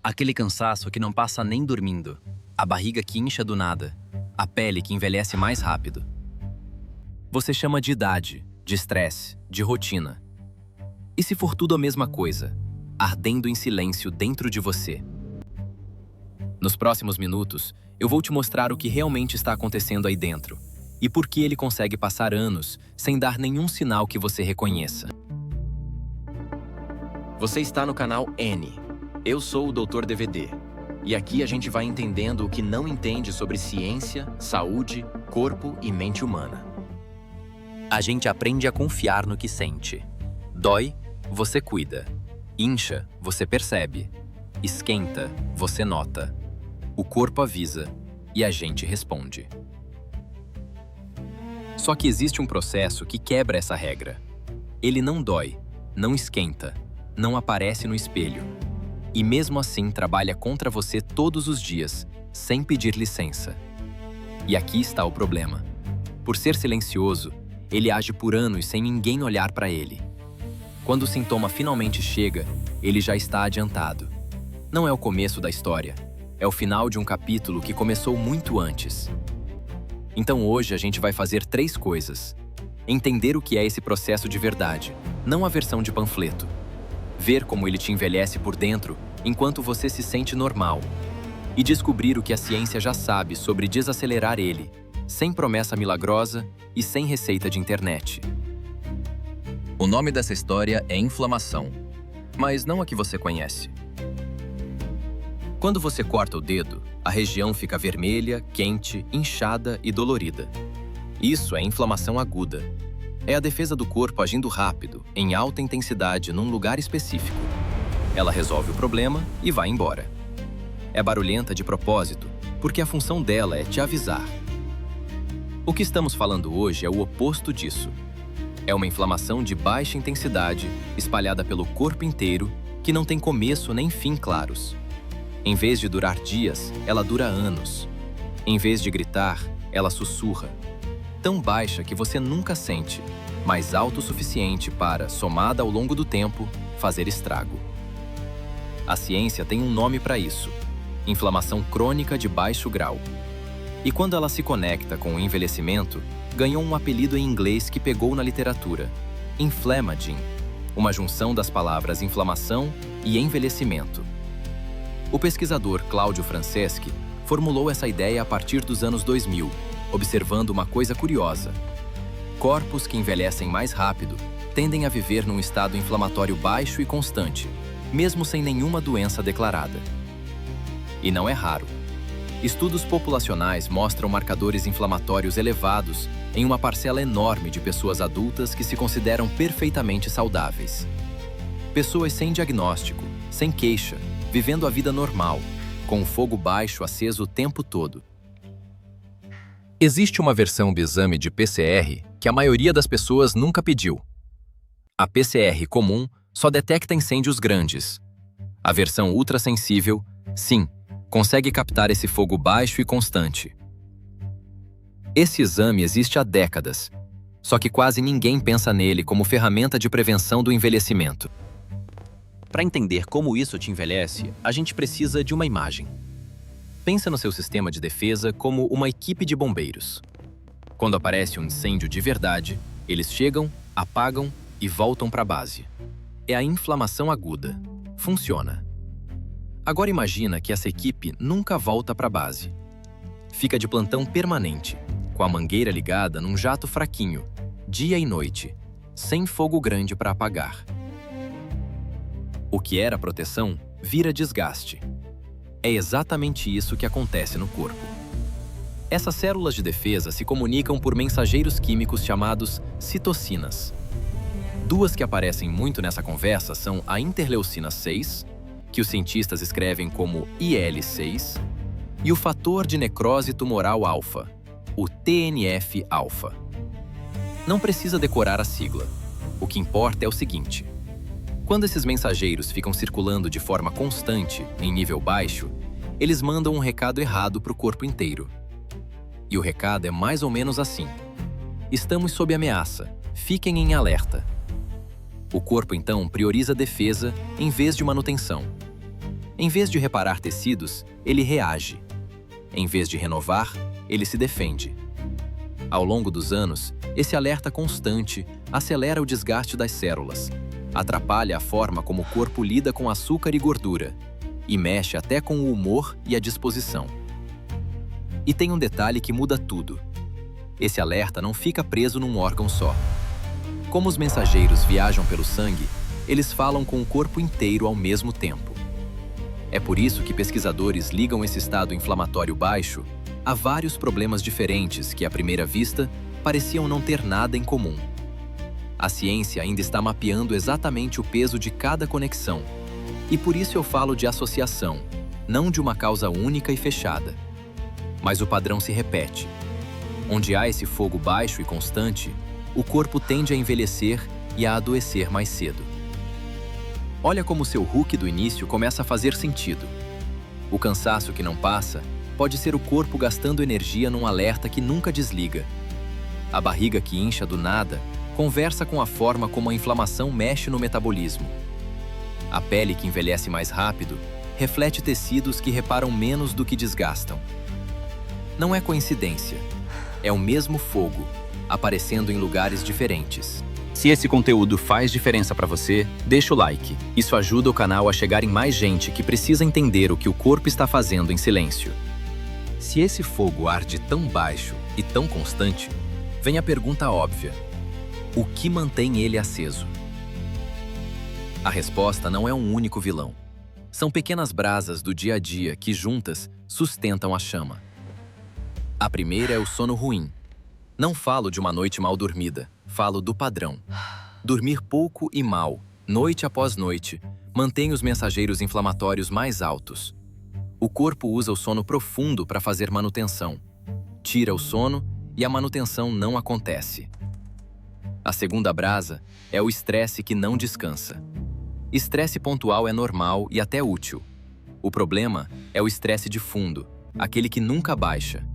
Aquele cansaço que não passa nem dormindo. A barriga que incha do nada. A pele que envelhece mais rápido. Você chama de idade, de estresse, de rotina. E se for tudo a mesma coisa, ardendo em silêncio dentro de você? Nos próximos minutos, eu vou te mostrar o que realmente está acontecendo aí dentro e por que ele consegue passar anos sem dar nenhum sinal que você reconheça. Você está no canal N. Eu sou o Dr. DVD. E aqui a gente vai entendendo o que não entende sobre ciência, saúde, corpo e mente humana. A gente aprende a confiar no que sente. Dói, você cuida. Incha, você percebe. Esquenta, você nota. O corpo avisa e a gente responde. Só que existe um processo que quebra essa regra. Ele não dói, não esquenta, não aparece no espelho. E mesmo assim trabalha contra você todos os dias, sem pedir licença. E aqui está o problema. Por ser silencioso, ele age por anos sem ninguém olhar para ele. Quando o sintoma finalmente chega, ele já está adiantado. Não é o começo da história, é o final de um capítulo que começou muito antes. Então hoje a gente vai fazer 3 coisas. Entender o que é esse processo de verdade, não a versão de panfleto. Ver como ele te envelhece por dentro enquanto você se sente normal. E descobrir o que a ciência já sabe sobre desacelerar ele, sem promessa milagrosa e sem receita de internet. O nome dessa história é inflamação, mas não a que você conhece. Quando você corta o dedo, a região fica vermelha, quente, inchada e dolorida. Isso é inflamação aguda. É a defesa do corpo agindo rápido, em alta intensidade, num lugar específico. Ela resolve o problema e vai embora. É barulhenta de propósito, porque a função dela é te avisar. O que estamos falando hoje é o oposto disso. É uma inflamação de baixa intensidade, espalhada pelo corpo inteiro, que não tem começo nem fim claros. Em vez de durar dias, ela dura anos. Em vez de gritar, ela sussurra. Tão baixa que você nunca sente, mas alto o suficiente para, somada ao longo do tempo, fazer estrago. A ciência tem um nome para isso: inflamação crônica de baixo grau. E quando ela se conecta com o envelhecimento, ganhou um apelido em inglês que pegou na literatura: inflammaging, uma junção das palavras inflamação e envelhecimento. O pesquisador Claudio Franceschi formulou essa ideia a partir dos anos 2000, observando uma coisa curiosa. Corpos que envelhecem mais rápido tendem a viver num estado inflamatório baixo e constante, mesmo sem nenhuma doença declarada. E não é raro. Estudos populacionais mostram marcadores inflamatórios elevados em uma parcela enorme de pessoas adultas que se consideram perfeitamente saudáveis. Pessoas sem diagnóstico, sem queixa, vivendo a vida normal, com o fogo baixo aceso o tempo todo. Existe uma versão do exame de PCR que a maioria das pessoas nunca pediu. A PCR comum só detecta incêndios grandes. A versão ultrassensível, sim, consegue captar esse fogo baixo e constante. Esse exame existe há décadas, só que quase ninguém pensa nele como ferramenta de prevenção do envelhecimento. Para entender como isso te envelhece, a gente precisa de uma imagem. Pensa no seu sistema de defesa como uma equipe de bombeiros. Quando aparece um incêndio de verdade, eles chegam, apagam e voltam para a base. É a inflamação aguda. Funciona. Agora imagina que essa equipe nunca volta para a base. Fica de plantão permanente, com a mangueira ligada num jato fraquinho, dia e noite, sem fogo grande para apagar. O que era proteção vira desgaste. É exatamente isso que acontece no corpo. Essas células de defesa se comunicam por mensageiros químicos chamados citocinas. 2 que aparecem muito nessa conversa são a interleucina 6, que os cientistas escrevem como IL-6, e o fator de necrose tumoral alfa, o TNF-alfa. Não precisa decorar a sigla. O que importa é o seguinte: quando esses mensageiros ficam circulando de forma constante, em nível baixo, eles mandam um recado errado para o corpo inteiro. E o recado é mais ou menos assim: estamos sob ameaça, fiquem em alerta. O corpo, então, prioriza a defesa em vez de manutenção. Em vez de reparar tecidos, ele reage. Em vez de renovar, ele se defende. Ao longo dos anos, esse alerta constante acelera o desgaste das células, atrapalha a forma como o corpo lida com açúcar e gordura, e mexe até com o humor e a disposição. E tem um detalhe que muda tudo. Esse alerta não fica preso num órgão só. Como os mensageiros viajam pelo sangue, eles falam com o corpo inteiro ao mesmo tempo. É por isso que pesquisadores ligam esse estado inflamatório baixo a vários problemas diferentes que, à primeira vista, pareciam não ter nada em comum. A ciência ainda está mapeando exatamente o peso de cada conexão, e por isso eu falo de associação, não de uma causa única e fechada. Mas o padrão se repete. Onde há esse fogo baixo e constante, o corpo tende a envelhecer e a adoecer mais cedo. Olha como seu hook do início começa a fazer sentido. O cansaço que não passa pode ser o corpo gastando energia num alerta que nunca desliga. A barriga que incha do nada conversa com a forma como a inflamação mexe no metabolismo. A pele que envelhece mais rápido reflete tecidos que reparam menos do que desgastam. Não é coincidência. É o mesmo fogo, aparecendo em lugares diferentes. Se esse conteúdo faz diferença para você, deixa o like. Isso ajuda o canal a chegar em mais gente que precisa entender o que o corpo está fazendo em silêncio. Se esse fogo arde tão baixo e tão constante, vem a pergunta óbvia: o que mantém ele aceso? A resposta não é um único vilão. São pequenas brasas do dia a dia que, juntas, sustentam a chama. A primeira é o sono ruim. Não falo de uma noite mal dormida, falo do padrão. Dormir pouco e mal, noite após noite, mantém os mensageiros inflamatórios mais altos. O corpo usa o sono profundo para fazer manutenção. Tira o sono e a manutenção não acontece. A segunda brasa é o estresse que não descansa. Estresse pontual é normal e até útil. O problema é o estresse de fundo, aquele que nunca baixa.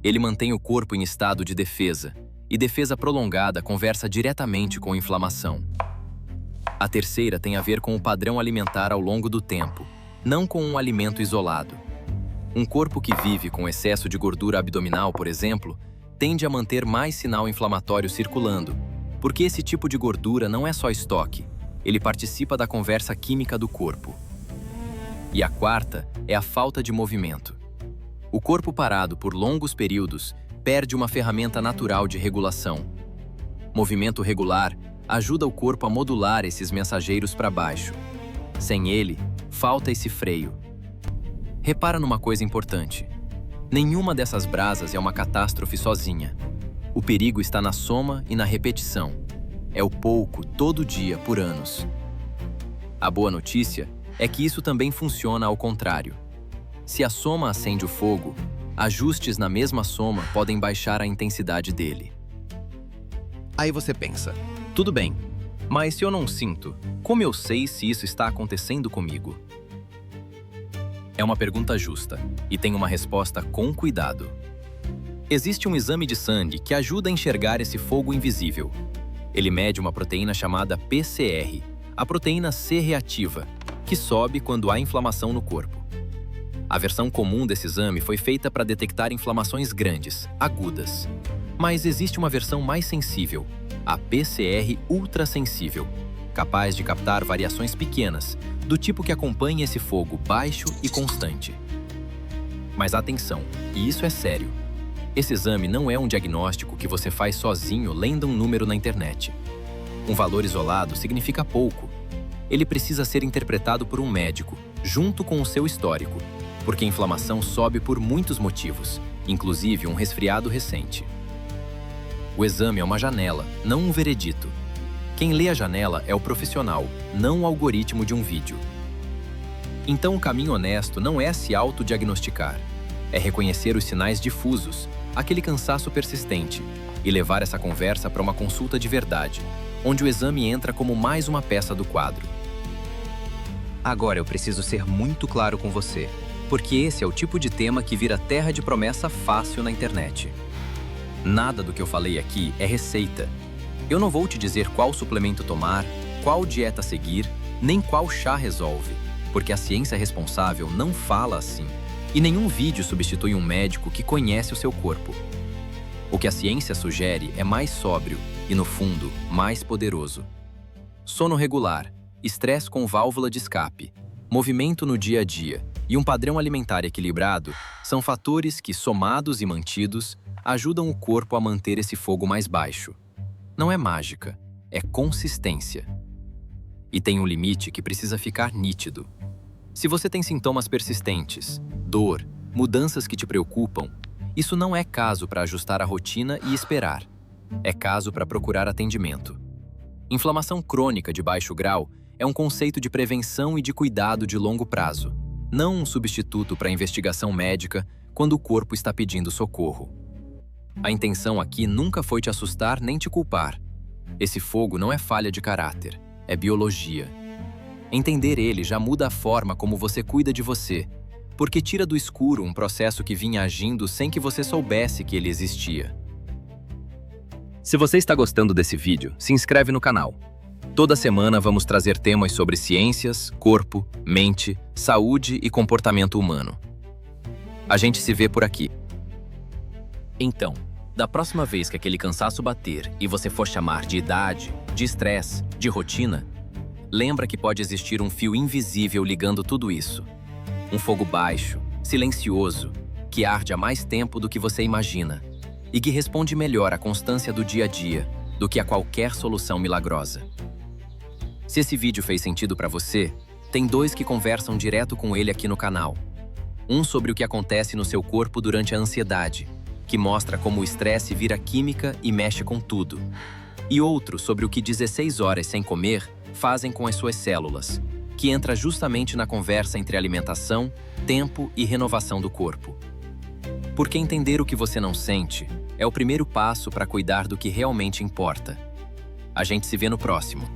Ele mantém o corpo em estado de defesa, e defesa prolongada conversa diretamente com inflamação. A terceira tem a ver com o padrão alimentar ao longo do tempo, não com um alimento isolado. Um corpo que vive com excesso de gordura abdominal, por exemplo, tende a manter mais sinal inflamatório circulando, porque esse tipo de gordura não é só estoque, ele participa da conversa química do corpo. E a quarta é a falta de movimento. O corpo parado por longos períodos perde uma ferramenta natural de regulação. Movimento regular ajuda o corpo a modular esses mensageiros para baixo. Sem ele, falta esse freio. Repara numa coisa importante. Nenhuma dessas brasas é uma catástrofe sozinha. O perigo está na soma e na repetição. É o pouco, todo dia, por anos. A boa notícia é que isso também funciona ao contrário. Se a soma acende o fogo, ajustes na mesma soma podem baixar a intensidade dele. Aí você pensa, tudo bem, mas se eu não sinto, como eu sei se isso está acontecendo comigo? É uma pergunta justa, e tem uma resposta com cuidado. Existe um exame de sangue que ajuda a enxergar esse fogo invisível. Ele mede uma proteína chamada PCR, a proteína C reativa, que sobe quando há inflamação no corpo. A versão comum desse exame foi feita para detectar inflamações grandes, agudas. Mas existe uma versão mais sensível, a PCR ultrassensível, capaz de captar variações pequenas, do tipo que acompanha esse fogo baixo e constante. Mas atenção, e isso é sério. Esse exame não é um diagnóstico que você faz sozinho lendo um número na internet. Um valor isolado significa pouco. Ele precisa ser interpretado por um médico, junto com o seu histórico, porque a inflamação sobe por muitos motivos, inclusive um resfriado recente. O exame é uma janela, não um veredito. Quem lê a janela é o profissional, não o algoritmo de um vídeo. Então o caminho honesto não é se autodiagnosticar, é reconhecer os sinais difusos, aquele cansaço persistente, e levar essa conversa para uma consulta de verdade, onde o exame entra como mais uma peça do quadro. Agora eu preciso ser muito claro com você, porque esse é o tipo de tema que vira terra de promessa fácil na internet. Nada do que eu falei aqui é receita. Eu não vou te dizer qual suplemento tomar, qual dieta seguir, nem qual chá resolve. Porque a ciência responsável não fala assim. E nenhum vídeo substitui um médico que conhece o seu corpo. O que a ciência sugere é mais sóbrio e, no fundo, mais poderoso. Sono regular, estresse com válvula de escape, movimento no dia a dia e um padrão alimentar equilibrado são fatores que, somados e mantidos, ajudam o corpo a manter esse fogo mais baixo. Não é mágica, é consistência. E tem um limite que precisa ficar nítido. Se você tem sintomas persistentes, dor, mudanças que te preocupam, isso não é caso para ajustar a rotina e esperar. É caso para procurar atendimento. Inflamação crônica de baixo grau é um conceito de prevenção e de cuidado de longo prazo, não um substituto para investigação médica quando o corpo está pedindo socorro. A intenção aqui nunca foi te assustar nem te culpar. Esse fogo não é falha de caráter, é biologia. Entender ele já muda a forma como você cuida de você, porque tira do escuro um processo que vinha agindo sem que você soubesse que ele existia. Se você está gostando desse vídeo, se inscreve no canal. Toda semana vamos trazer temas sobre ciências, corpo, mente, saúde e comportamento humano. A gente se vê por aqui. Então, da próxima vez que aquele cansaço bater e você for chamar de idade, de estresse, de rotina, lembra que pode existir um fio invisível ligando tudo isso. Um fogo baixo, silencioso, que arde há mais tempo do que você imagina e que responde melhor à constância do dia a dia do que a qualquer solução milagrosa. Se esse vídeo fez sentido para você, tem 2 que conversam direto com ele aqui no canal. Um sobre o que acontece no seu corpo durante a ansiedade, que mostra como o estresse vira química e mexe com tudo. E outro sobre o que 16 horas sem comer fazem com as suas células, que entra justamente na conversa entre alimentação, tempo e renovação do corpo. Porque entender o que você não sente é o primeiro passo para cuidar do que realmente importa. A gente se vê no próximo.